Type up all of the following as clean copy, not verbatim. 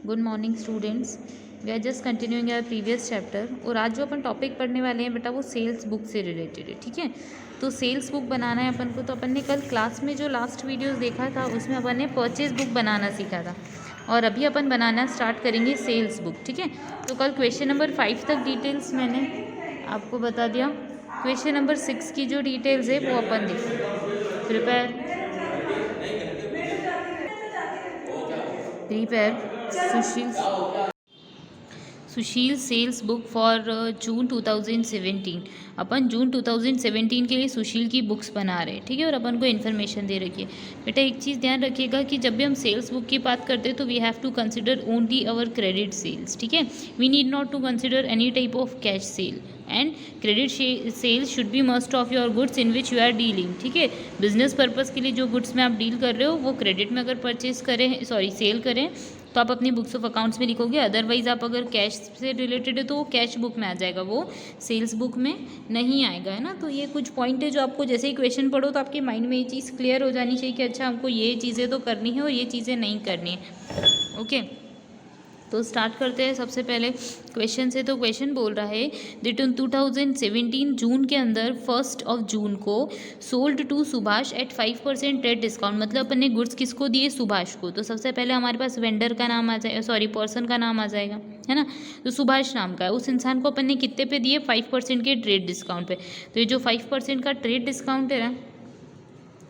Good morning students. We are just continuing our previous chapter. और आज जो अपन topic पढ़ने वाले हैं बेटा वो सेल्स बुक से रिलेटेड है। ठीक है, तो सेल्स बुक बनाना है अपन को। तो अपन ने कल क्लास में जो लास्ट वीडियोस देखा था उसमें अपन ने परचेज बुक बनाना सीखा था और अभी अपन बनाना स्टार्ट करेंगे सेल्स बुक। ठीक है, तो कल क्वेश्चन नंबर 5 तक डिटेल्स मैंने आपको बता दिया। क्वेश्चन नंबर 6 की जो डिटेल्स है वो अपन देखें। Prepare Sushil sales book for June 2017। अपन जून 2017 के लिए सुशील की बुक्स बना रहे हैं। ठीक है, और अपन को इन्फॉर्मेशन दे रखी है। बेटा एक चीज़ ध्यान रखिएगा कि जब भी हम सेल्स बुक की बात करते हैं तो we have to consider only our credit sales. ठीक है, we need not to consider any type of cash sale and credit sales should be must of your goods in which you are dealing. ठीक है, business purpose के लिए जो goods में आप deal कर रहे हो वो क्रेडिट में अगर परचेज करें सेल करें तो आप अपनी बुक्स ऑफ अकाउंट्स में लिखोगे। अदरवाइज आप अगर कैश से रिलेटेड है तो वो कैश बुक में आ जाएगा, वो सेल्स बुक में नहीं आएगा, है ना। तो ये कुछ पॉइंट है जो आपको जैसे ही क्वेश्चन पढ़ो तो आपके माइंड में ये चीज़ क्लियर हो जानी चाहिए कि अच्छा हमको ये चीज़ें तो करनी है और ये चीज़ें नहीं करनी है। ओके, तो स्टार्ट करते हैं सबसे पहले क्वेश्चन से। तो क्वेश्चन बोल रहा है दैट इन 2017 जून के अंदर 1 जून को sold to Subhash at 5% trade discount. मतलब अपन ने गुड्स किसको दिए? सुभाष को। तो सबसे पहले हमारे पास वेंडर का नाम आ जाएगा, पर्सन का नाम आ जाएगा, है ना। तो सुभाष नाम का है उस इंसान को अपन ने कितने पे दिए? 5% के ट्रेड डिस्काउंट पे। तो ये जो 5% का ट्रेड डिस्काउंट है ना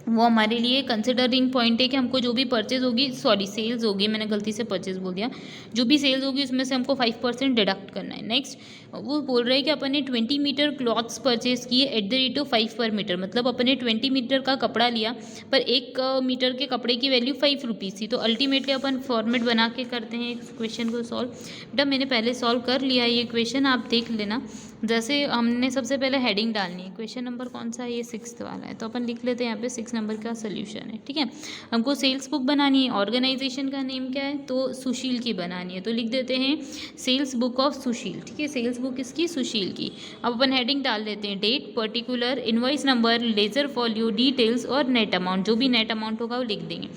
वो हमारे लिए कंसिडरिंग पॉइंट है कि हमको जो भी परचेज होगी, सेल्स होगी, मैंने गलती से परचेज बोल दिया, जो भी सेल्स होगी उसमें से हमको 5% डिडक्ट करना है। नेक्स्ट वो बोल रहे हैं कि अपन ने 20 मीटर क्लॉथ्स परचेज किए eight the rate of 5 per metre. मतलब अपन ने 20 मीटर का कपड़ा लिया पर 1 मीटर के कपड़े की वैल्यू 5 रुपीज़ थी। तो अल्टीमेटली अपन फॉर्मेट बना के करते हैं इस क्वेश्चन को सॉल्व। बेटा मैंने पहले सॉल्व कर लिया ये क्वेश्चन, आप देख लेना। जैसे हमने सबसे पहले हेडिंग डालनी है। क्वेश्चन नंबर कौन सा है? ये 6 वाला है। तो अपन लिख लेते हैं यहाँ पे 6 नंबर का सोल्यूशन है। ठीक है, हमको सेल्स बुक बनानी है। ऑर्गेनाइजेशन का नेम क्या है? तो सुशील की बनानी है। तो लिख देते हैं सेल्स बुक ऑफ सुशील। ठीक है, सेल्स बुक इसकी सुशील की। अब अपन हेडिंग डाल देते हैं date, particular, invoice number, ledger folio, details और नेट अमाउंट। जो भी नेट अमाउंट होगा वो लिख देंगे।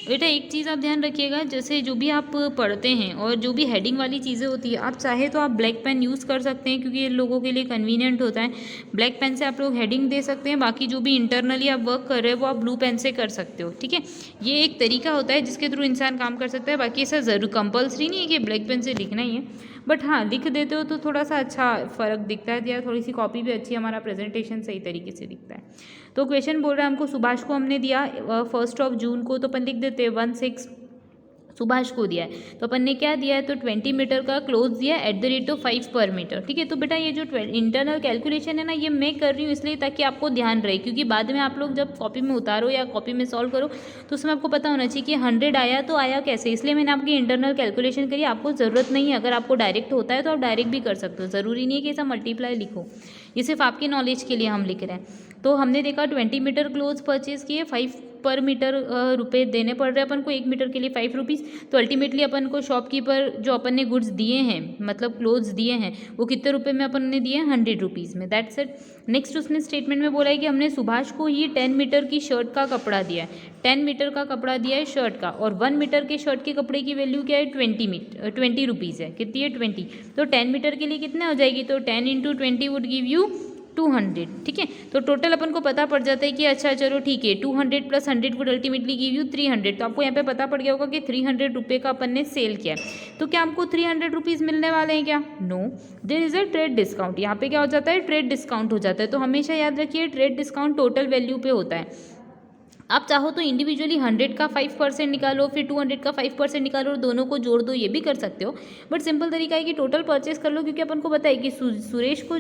बेटा एक चीज़ आप ध्यान रखिएगा, जैसे जो भी आप पढ़ते हैं और जो भी हेडिंग वाली चीज़ें होती है, आप चाहे तो आप ब्लैक पेन यूज़ कर सकते हैं क्योंकि ये लोगों के लिए कन्वीनियंट होता है। ब्लैक पेन से आप लोग हेडिंग दे सकते हैं, बाकी जो भी इंटरनली आप वर्क कर रहे हो वो आप ब्लू पेन से कर सकते हो। ठीक है, ये एक तरीका होता है जिसके थ्रू इंसान काम कर सकता है। बाकी ऐसा ज़रूर कंपल्सरी नहीं है कि ब्लैक पेन से लिखना ही है, बट हाँ लिख देते हो तो थोड़ा सा अच्छा फ़र्क दिखता है या थोड़ी सी कॉपी भी अच्छी, हमारा प्रेजेंटेशन सही तरीके से दिखता है। तो क्वेश्चन बोल रहा है हमको सुभाष को हमने दिया 1 जून को, तो अपन लिख देते हैं 16 सुभाष को दिया है। तो अपन ने क्या दिया है? तो 20 मीटर का क्लोथ दिया eight the rate of 5 per metre. ठीक है, तो बेटा ये जो इंटरनल कैलकुलेशन है ना ये मैं कर रही हूँ इसलिए ताकि आपको ध्यान रहे, क्योंकि बाद में आप लोग जब कॉपी में उतारो या कॉपी में सॉल्व करो तो उसमें आपको पता होना चाहिए कि 100 आया तो आया कैसे। इसलिए मैंने आपकी इंटरनल कैलकुलेशन करी। आपको ज़रूरत नहीं है, अगर आपको डायरेक्ट होता है तो आप डायरेक्ट भी कर सकते हो, ज़रूरी नहीं है कि ऐसा मल्टीप्लाई लिखो। ये सिर्फ आपकी नॉलेज के लिए हम लिख रहे हैं। तो हमने देखा 20 मीटर क्लोथ्स परचेज किए, 5 पर मीटर रुपए देने पड़ रहे हैं अपन को, 1 मीटर के लिए 5 रुपीज़। तो अल्टीमेटली अपन को शॉपकीपर जो अपन ने गुड्स दिए हैं, मतलब क्लोथ्स दिए हैं, वो कितने रुपए में अपन ने दिए? 100 रुपीज़ में। That's it. नेक्स्ट उसने स्टेटमेंट में बोला है कि हमने सुभाष को ही 10 मीटर की शर्ट का कपड़ा दिया है। 10 मीटर का कपड़ा दिया है शर्ट का, और 1 मीटर के शर्ट के कपड़े की वैल्यू क्या है? 20 रुपीज़ है। कितनी है? 20। तो 10 मीटर के लिए कितना हो जाएगी? तो 10 × 20 वुड गिव यू 200। ठीक है, तो टोटल अपन को पता पड़ जाता है कि अच्छा चलो ठीक है 200 + 100 वुड अल्टीमेटली गिव यू 300। तो आपको यहाँ पे पता पड़ गया होगा कि 300 रुपये का अपन ने सेल किया है। तो क्या हमको 300 रुपीज़ मिलने वाले हैं क्या? No, there is a trade discount. यहाँ पे क्या हो जाता है? ट्रेड डिस्काउंट हो जाता है। तो हमेशा याद रखिए ट्रेड डिस्काउंट टोटल वैल्यू पे होता है। आप चाहो तो इंडिविजुअली 100 का 5% निकालो, फिर 200 का 5% निकालो और दोनों को जोड़ दो, ये भी कर सकते हो। बट सिंपल तरीका है कि टोटल परचेस कर लो, क्योंकि अपन को पता है कि सुरेश को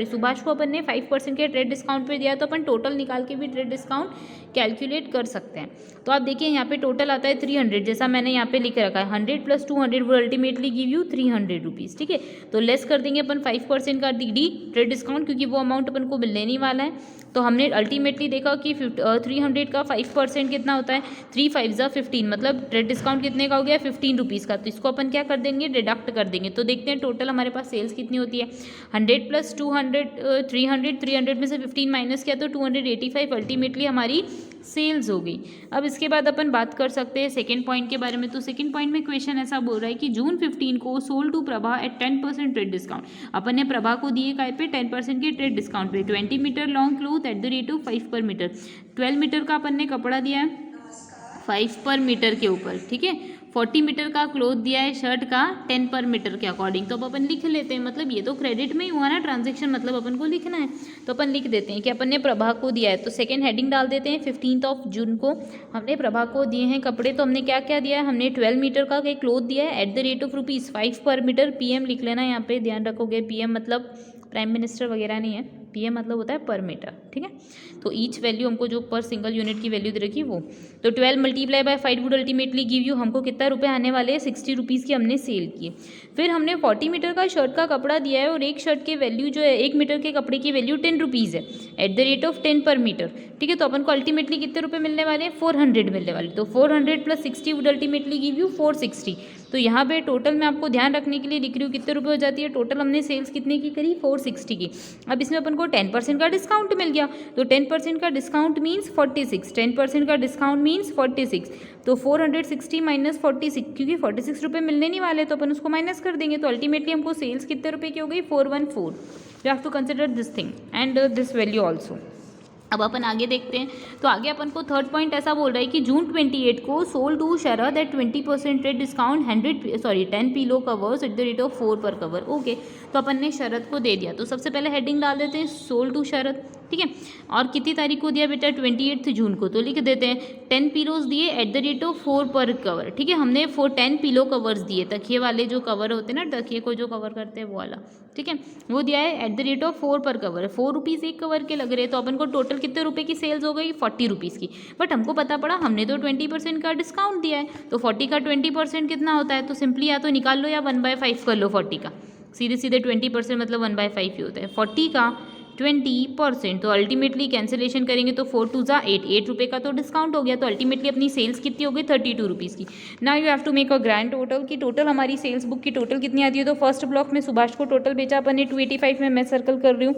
सुभाष को अपन ने 5% के ट्रेड डिस्काउंट पे दिया, तो अपन टोटल निकाल के भी ट्रेड डिस्काउंट कैलकुलेट कर सकते हैं। तो आप देखिए यहाँ पे टोटल आता है 300, जैसा मैंने यहाँ पे लिख रखा है 100 + 200 वो अल्टीमेटली गिव यू 300 रुपीज़। ठीक है, तो लेस कर देंगे अपन 5% का डी ट्रेड डिस्काउंट, क्योंकि वो अमाउंट अपन को मिलने नहीं वाला है। तो हमने अल्टीमेटली देखा कि 300 का 5% कितना होता है? 3 × 5 = 15, मतलब ट्रेड डिस्काउंट कितने का हो गया? 15 रुपीज़ का। तो इसको अपन क्या कर देंगे? डिडक्ट कर देंगे। तो देखते हैं टोटल हमारे पास सेल्स कितनी होती है। 100 + 200 300 में से 15 माइनस किया तो 285, अल्टीमेटली हमारी सेल्स हो गई। अब इसके बाद अपन बात कर सकते हैं सेकेंड पॉइंट के बारे में। तो सेकेंड पॉइंट में क्वेश्चन ऐसा बोल रहा है कि जून 15 को sold to Prabha at 10% trade discount. अपन ने प्रभा को दिए काय पे 10% के ट्रेड डिस्काउंट पे 20 metre long cloth at the rate of 5 per metre. 12 metre का अपन ने कपड़ा दिया है 5 पर मीटर के ऊपर, ठीक है। 40 मीटर का क्लोथ दिया है शर्ट का 10 पर मीटर के अकॉर्डिंग। तो अब अपन लिख लेते हैं, मतलब ये तो क्रेडिट में ही हुआ ना ट्रांजेक्शन, मतलब अपन को लिखना है तो अपन लिख देते हैं कि अपन ने प्रभा को दिया है। तो सेकेंड हेडिंग डाल देते हैं 15 जून को हमने प्रभा को दिए हैं कपड़े। तो हमने क्या क्या दिया है, हमने 12 मीटर का एक क्लोथ दिया है eight the rate of ₹5 per metre. PM लिख लेना यहाँ पे, ध्यान रखोगे। PM मतलब प्राइम मिनिस्टर वगैरह नहीं है, PM मतलब होता है पर मीटर, ठीक है। तो ईच वैल्यू हमको जो पर सिंगल यूनिट की वैल्यू दे रखी है वो। तो 12 multiply by 5 would ultimately give you, हमको कितना रुपए आने वाले हैं 60 रुपीज़ की हमने सेल किए। फिर हमने 40 मीटर का शर्ट का कपड़ा दिया है और एक शर्ट की वैल्यू जो है 1 मीटर के कपड़े की वैल्यू 10 रुपीज़ है एट द रेट ऑफ 10 पर मीटर, ठीक है। तो अपन को अल्टीमेटली कितने रुपए मिलने वाले हैं 400 मिलने वाले। तो 400 + 60 वुड अल्टीमेटली गिव यू 460। तो यहाँ पे टोटल मैं आपको ध्यान रखने के लिए लिख रही हूँ कितने रुपए हो जाती है टोटल। हमने सेल्स कितने की करी 460 की। अब इसमें अपन को 10% का डिस्काउंट मिल गया। तो 10% का डिस्काउंट मीन्स 46, 10% का डिस्काउंट मीन्स 46। तो 460 - 46, क्योंकि 46 रुपये मिलने नहीं वाले तो अपन उसको माइनस कर देंगे। तो अल्टीमेटली हमको सेल्स कितने रुपए की हो गई 414। You have to consider this thing and this value also. अब अपन आगे देखते हैं। तो आगे अपन को थर्ड पॉइंट ऐसा बोल रहा है कि जून 28 को sold to Sharad at 20% trade discount 10 pillow covers at the rate of 4 per cover. Okay, तो अपन ने शरद को दे दिया। तो सबसे पहले हेडिंग डाल देते हैं सोल्ड टू शरद, ठीक है। और कितनी तारीख को दिया बेटा 28 जून को। तो लिख देते हैं 10 पिलोज दिए eight the rate of 4 per cover, ठीक है। हमने 10 पिलो कवर्स दिए, तकिए वाले जो कवर होते हैं ना, तकिए को जो कवर करते हैं वो वाला, ठीक है, वो दिया है eight the rate of 4 per cover. 4 rupees एक कवर के लग रहे हैं। तो अपन को टोटल कितने रुपए की सेल्स हो गई 40 रुपीज़ की। बट हमको पता पड़ा हमने तो 20% का डिस्काउंट दिया है। तो 40 का 20% कितना होता है, तो सिंपली या तो निकाल लो या 1/5 कर लो 40 का। सीधे सीधे 20% मतलब 1/5 ही होता है। 40 का 20%, तो अल्टीमेटली कैंसिलेशन करेंगे तो 4 2 ज़ा 8 रुपये का तो डिस्काउंट हो गया। तो अल्टीमेटली अपनी सेल्स कितनी हो गई 32 रुपीज़ की। Now you have to make a grand total कि टोटल हमारी सेल्स बुक की टोटल कितनी आती है। तो फर्स्ट ब्लॉक में सुभाष को टोटल बेचा अपन ने 285 में, मैं सर्कल कर रही हूँ।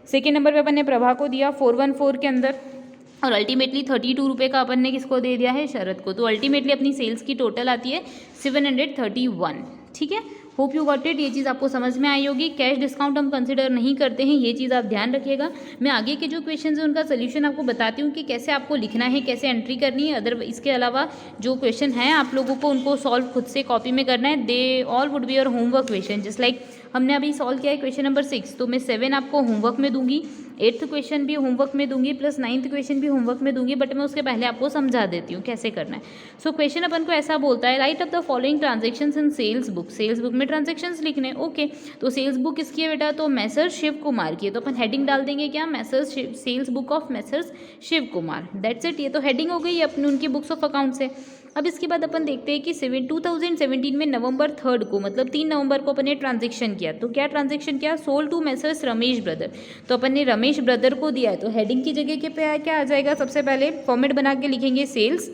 सेकेंड नंबर पे अपन ने प्रभा को दिया 414 के अंदर, और अल्टीमेटली 32 रुपये का अपन ने किसको दे दिया है शरद को। तो अल्टीमेटली अपनी सेल्स की टोटल आती है 731, ठीक है। Hope you got it. ये चीज़ आपको समझ में आई होगी। कैश डिस्काउंट हम कंसिडर नहीं करते हैं, ये चीज़ आप ध्यान रखिएगा। मैं आगे के जो क्वेश्चन है उनका सोल्यूशन आपको बताती हूँ कि कैसे आपको लिखना है, कैसे एंट्री करनी है। अदर इसके अलावा जो क्वेश्चन है आप लोगों को उनको सॉल्व खुद से कॉपी में करना है। They all would be your homework question, just like हमने अभी सॉल्व किया है क्वेश्चन नंबर 6। तो मैं 7 आपको होमवर्क में दूंगी, 8th क्वेश्चन भी होमवर्क में दूंगी, प्लस 9th क्वेश्चन भी होमवर्क में दूंगी। बट मैं उसके पहले आपको समझा देती हूँ कैसे करना है। सो क्वेश्चन अपन को ऐसा बोलता है, write up the following transactions in sales book. Sales book में ट्रांजेक्शन्स लिखने, ओके। तो सेल्स बुक किसकी है बेटा, तो मैसर्स शिव कुमार की है। तो अपन हेडिंग डाल देंगे क्या, Messrs sales book of Messrs Shiv Kumar, that's it. ये तो हेडिंग हो गई अपनी उनकी बुक्स ऑफ अकाउंट से। अब इसके बाद अपन देखते हैं कि 2017 में नवंबर 3 को, मतलब 3 नवंबर को अपन ने ट्रांजेक्शन किया। तो क्या ट्रांजेक्शन किया, sold to Messrs Ramesh brother. तो अपन ने रमेश ब्रदर को दिया है। तो हेडिंग की जगह के पे क्या आ जाएगा, सबसे पहले फॉर्मेट बना के लिखेंगे sales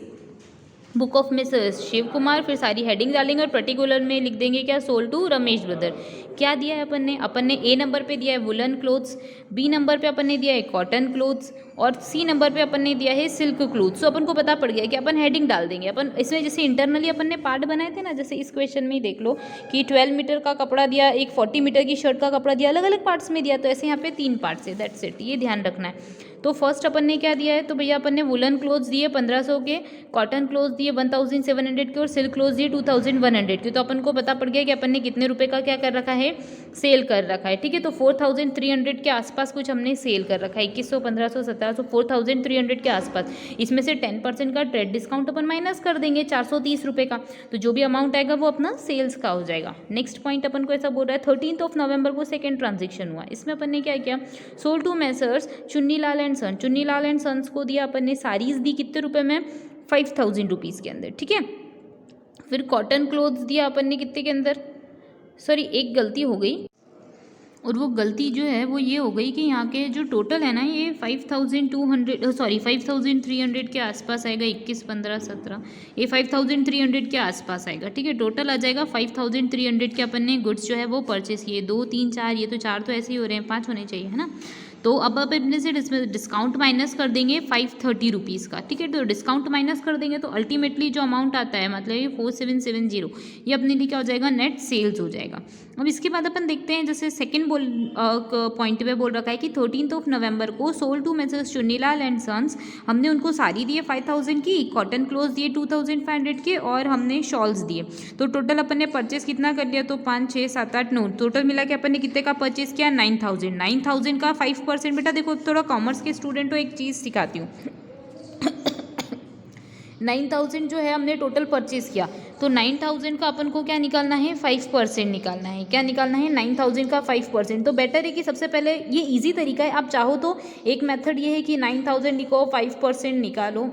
book of Mrs Shiv Kumar, फिर सारी हेडिंग डालेंगे और पर्टिकुलर में लिख देंगे क्या, सोल्ड टू रमेश ब्रदर। क्या दिया है अपन ने ए नंबर पे दिया है वुलन क्लोथ्स, बी नंबर पे अपन ने दिया है कॉटन क्लोथ्स, और सी नंबर पे अपन ने दिया है सिल्क क्लोथ्स। तो अपन को पता पड़ गया कि अपन हेडिंग डाल देंगे। अपन इसमें जैसे इंटरनली अपन ने पार्ट बनाए थे ना, जैसे इस क्वेश्चन में ही देख लो कि 12 मीटर का कपड़ा दिया, एक 40 मीटर की शर्ट का कपड़ा दिया, अलग अलग पार्ट्स में दिया। तो ऐसे यहाँ पे 3 पार्ट्स है, दैट्स इट, ये ध्यान रखना है। तो फर्स्ट अपन ने क्या दिया है, तो भैया अपन ने वुलन क्लोथ्स दिए 1500 के, कॉटन क्लोथ्स दिए 1700 के, और सिल्क क्लोथ्स दिए 2100 के। तो अपन को पता पड़ गया कि अपन ने कितने रुपए का क्या कर रखा है, सेल कर रखा है, ठीक है। तो 4300 के आसपास कुछ हमने सेल कर रखा है, 2100, 1500, 1700, 4300 के आसपास। इसमें से 10% का ट्रेड डिस्काउंट अपन माइनस कर देंगे 430 रुपये का। तो जो भी अमाउंट आएगा वो अपना सेल्स का हो जाएगा। नेक्स्ट पॉइंट अपन को ऐसा बोल रहा है 13 नवंबर को सेकेंड ट्रांजेक्शन हुआ। इसमें अपन ने क्या किया, sold to Messrs Chunnilal and son, Chunnilal and sons को दिया अपन ने साड़ीज दी कितने रुपए में, 5000 रुपीज़ के अंदर, ठीक है। फिर कॉटन क्लोथ्स दिया अपन ने कितने के अंदर, सॉरी एक गलती हो गई, और वो गलती जो है वो ये हो गई कि यहाँ के जो टोटल है ना ये 5300 के आसपास आएगा, 21, 15, 17, ये 5300 के आसपास आएगा, ठीक है। टोटल आ जाएगा 5300 के अपन ने गुड्स जो है वो परचेस किए। 2, 3, 4, ये तो 4 तो ऐसे ही हो रहे हैं, 5 होने चाहिए, है ना। तो अब अपने से डिस्काउंट माइनस कर देंगे 530 रुपीज़ का, ठीक है। तो डिस्काउंट माइनस कर देंगे तो अल्टीमेटली जो अमाउंट आता है मतलब ये 4770, ये अपने लिए क्या हो जाएगा, नेट सेल्स हो जाएगा। अब इसके बाद अपन देखते हैं, जैसे सेकंड पॉइंट पे बोल रखा है कि 13 नवंबर को sold to Messrs Chunnilal and sons, हमने उनको साड़ी दिए 5000 की, कॉटन क्लोथ दिए 2500 के, और हमने शॉल्स दिए। तो टोटल अपन ने परचेस कितना कर लिया, तो 5 6 7 8 9, टोटल मिला के अपन ने कितने का परचेस किया, 9000 का 5%। बेटा देखो थोड़ा कॉमर्स के स्टूडेंट को एक चीज़ सिखाती हूँ 9000 जो है हमने टोटल परचेज किया, तो 9000 का अपन को क्या निकालना है, 5% निकालना है। क्या निकालना है, 9000 का 5%। तो बेटर है कि सबसे पहले ये इजी तरीका है, आप चाहो तो एक मेथड ये है कि 9000 लिखो 5% निकालो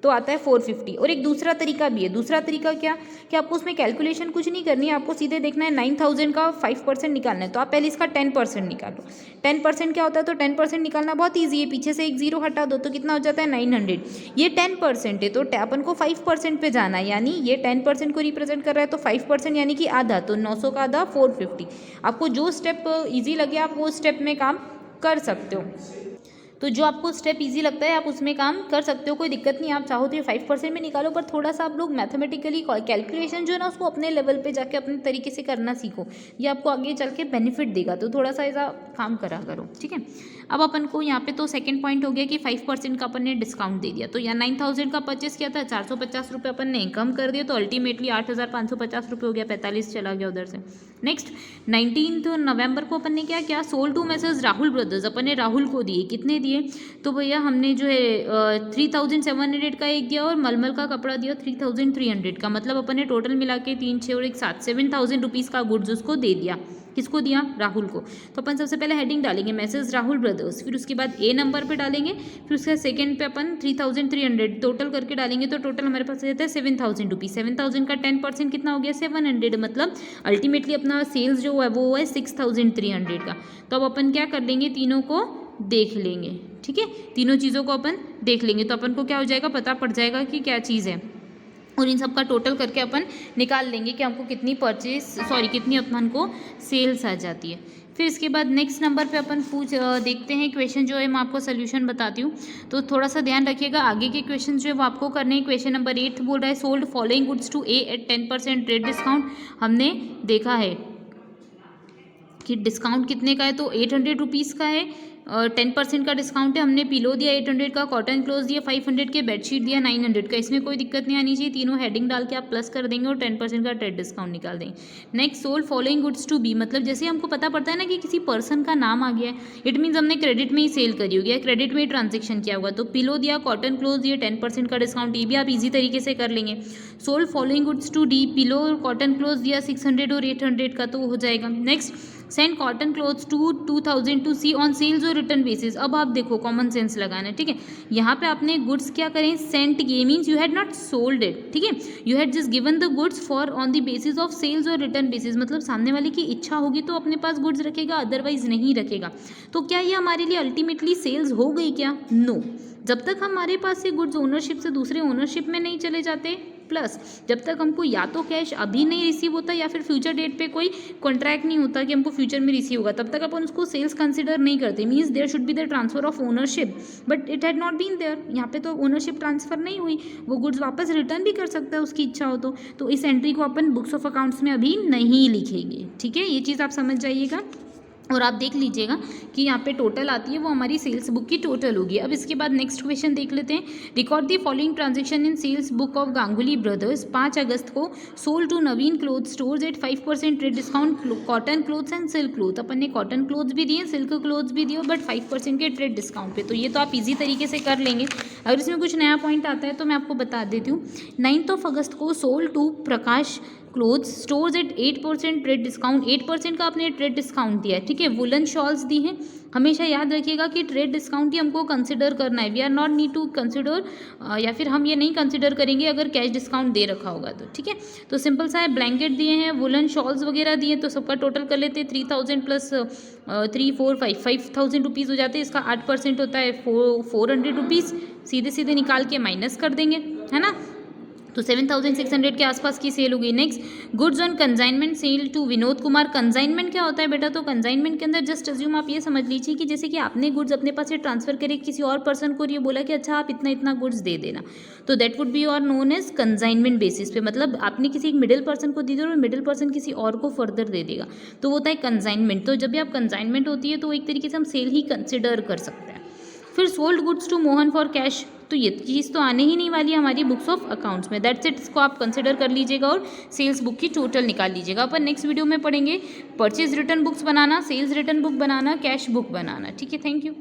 तो आता है 450। और एक दूसरा तरीका भी है। दूसरा तरीका क्या कि आपको उसमें कैलकुलेशन कुछ नहीं करनी है, आपको सीधे देखना है 9000 का 5% निकालना है। तो आप पहले इसका 10% निकालो। 10% क्या होता है, तो 10% निकालना बहुत ईजी है, पीछे से एक जीरो हटा दो तो कितना हो जाता है 900। ये 10% है तो अपन को 5% पे जाना है, यानी ये 10% को रिप्रेजेंट कर रहा है तो 5% यानी कि आधा, तो 900 का आधा 450। आपको जो स्टेप ईजी लगे आप वो स्टेप में काम कर सकते हो। तो जो आपको स्टेप इजी लगता है आप उसमें काम कर सकते हो, कोई दिक्कत नहीं। आप चाहो तो ये 5% में निकालो, पर थोड़ा सा आप लोग मैथमेटिकली कैलकुलेशन जो है ना उसको अपने लेवल पे जाके अपने तरीके से करना सीखो, ये आपको आगे चल के बेनिफिट देगा। तो थोड़ा सा ऐसा काम करा करो, ठीक है। अब अपन को यहाँ पे तो सेकंड पॉइंट हो गया कि 5% का अपन ने डिस्काउंट दे दिया। तो यहाँ 9000 का परचेस किया था, 450 रुपये अपन ने कम कर दिया, तो अल्टीमेटली 8550 रुपये हो गया, 45 चला गया उधर से। नेक्स्ट 19 नवंबर को अपन ने क्या किया, sold to messrs Rahul brothers, अपन ने राहुल को दिए। कितने दिए, तो भैया हमने जो है 3700 का एक दिया और मलमल का कपड़ा दिया 3300 का, मतलब अपन ने टोटल मिला के 3 6 और 1 7 7000 रुपीज़ का गुड्स उसको दे दिया। किसको दिया, राहुल को। तो अपन सबसे पहले हेडिंग डालेंगे मैसेज राहुल ब्रदर्स, फिर उसके बाद ए नंबर पे डालेंगे, फिर उसके सेकंड पे अपन 3300 टोटल करके डालेंगे, तो टोटल हमारे पास रहता है 7000 रुपीज़। 7000 का 10% कितना हो गया, 700, मतलब अल्टीमेटली अपना सेल्स जो है वो है 6300 का। तो अब अपन क्या कर लेंगे, तीनों को देख लेंगे, ठीक है। तीनों चीज़ों को अपन देख लेंगे तो अपन को क्या हो जाएगा, पता पड़ जाएगा कि क्या चीज़ है, और इन सब का टोटल करके अपन निकाल लेंगे कि हमको कितनी अपन को सेल्स आ जाती है। फिर इसके बाद नेक्स्ट नंबर पे अपन देखते हैं क्वेश्चन जो है, मैं आपको सोल्यूशन बताती हूँ, तो थोड़ा सा ध्यान रखिएगा। आगे के क्वेश्चन जो है वो आपको करने हैं। क्वेश्चन नंबर 8 बोल रहा है sold following goods to A at 10% trade discount. हमने देखा है कि डिस्काउंट कितने का है, तो 800 रुपीज़ का है, 10% का डिस्काउंट है। हमने पिलो दिया 800 का, कॉटन क्लोथ दिया 500 के, बेडशीट दिया 900 का। इसमें कोई दिक्कत नहीं आनी चाहिए, तीनों हेडिंग डाल के आप प्लस कर देंगे और 10% का ट्रेड डिस्काउंट निकाल देंगे। Next sold following goods to B, मतलब जैसे हमको पता पड़ता है ना कि किसी पर्सन का नाम आ गया है, इट मीन्स हमने क्रेडिट में ही सेल करी होगी या क्रेडिट में ही ट्रांजेक्शन किया होगा। तो पिलो दिया, कॉटन क्लोथ दिया, 10% का डिस्काउंट, ये भी आप इजी तरीके से कर लेंगे। Sold following goods to D, pillow और कॉटन क्लोथ दिया 600 और 800 का, तो हो जाएगा। Next send cotton cloths to 2000 to C on sales और रिटर्न बेसिस। अब आप देखो कॉमन सेंस लगाना है, ठीक है। यहाँ पे आपने गुड्स क्या करें, सेंट किए, means you had not sold it, ठीक है। You had just given the goods for on the basis of sales और रिटर्न बेसिस, मतलब सामने वाले की इच्छा होगी तो अपने पास गुड्स रखेगा, अदरवाइज नहीं रखेगा। तो क्या ये हमारे लिए अल्टीमेटली सेल्स हो गई क्या, नो। जब तक हमारे पास से गुड्स ओनरशिप से दूसरे ओनरशिप में नहीं चले जाते, प्लस जब तक हमको या तो कैश अभी नहीं रिसीव होता या फिर फ्यूचर डेट पे कोई कॉन्ट्रैक्ट नहीं होता कि हमको फ्यूचर में रिसीव होगा, तब तक अपन उसको सेल्स कंसिडर नहीं करते। Means there should be the transfer of ownership, but it had not been there. यहाँ पे तो ओनरशिप ट्रांसफर नहीं हुई, वो गुड्स वापस रिटर्न भी कर सकता है उसकी इच्छा हो तो इस एंट्री को अपन बुक्स ऑफ अकाउंट्स में अभी नहीं लिखेंगे, ठीक है। ये चीज़ आप समझ जाइएगा और आप देख लीजिएगा कि यहाँ पे टोटल आती है वो हमारी सेल्स बुक की टोटल होगी। अब इसके बाद नेक्स्ट क्वेश्चन देख लेते हैं। Record the following transaction in sales book of Ganguly brothers. 5 अगस्त को sold to Naveen cloth stores at 5% trade discount cotton cloths and silk cloth. अपन ने कॉटन क्लोथ्स भी दिए, सिल्क क्लोथ्स भी दिए, बट 5% के ट्रेड डिस्काउंट पे। तो ये तो आप इजी तरीके से कर लेंगे। अगर इसमें कुछ नया पॉइंट आता है तो मैं आपको बता देती हूँ। 9 अगस्त को sold to Prakash clothes stores at 8% trade discount. 8% का आपने ट्रेड डिस्काउंट दिया है, ठीक है। वुलन शॉल्स दी हैं। हमेशा याद रखिएगा कि ट्रेड डिस्काउंट ही हमको कंसिडर करना है। We are not need to consider, या फिर हम ये नहीं कंसिडर करेंगे अगर कैश डिस्काउंट दे रखा होगा तो, ठीक है। तो सिंपल सा है, ब्लैंकेट दिए हैं, वुलन शॉल्स वगैरह दिए, तो सबका टोटल कर लेते हैं 3000 प्लस 3 4 5 5000 रुपीज़ हो जाते हैं। इसका 8% होता है 400 रुपीज़, सीधे सीधे निकाल के माइनस कर देंगे, है ना। तो 7,600 के आसपास की सेल होगी। Next, goods on consignment sale to Vinod Kumar. Consignment क्या होता है बेटा? तो कंसाइनमेंट के अंदर जस्ट अज्यूम आप ये समझ लीजिए कि जैसे कि आपने गुड्स अपने पास से ट्रांसफर करे किसी और पर्सन को, ये बोला कि अच्छा आप इतना इतना गुड्स दे देना, तो दैट वुड बी और नोन एज कंसाइनमेंट बेसिस पे। मतलब आपने किसी एक मिडिल पर्सन को दी थी और मिडिल पर्सन किसी और को फर्दर दे देगा, तो वो होता है कंसाइनमेंट। तो जब भी आप कंसाइनमेंट होती है तो एक तरीके से हम सेल ही कंसिडर कर सकते हैं। फिर sold goods to Mohan for cash, तो ये चीज़ तो आने ही नहीं वाली है हमारी बुक्स ऑफ अकाउंट्स में। दैट्स इट, इसको आप कंसिडर कर लीजिएगा और सेल्स बुक की टोटल निकाल लीजिएगा। अपन नेक्स्ट वीडियो में पढ़ेंगे परचेज रिटर्न बुक्स बनाना, सेल्स रिटर्न बुक बनाना, कैश बुक बनाना। ठीक है, थैंक यू।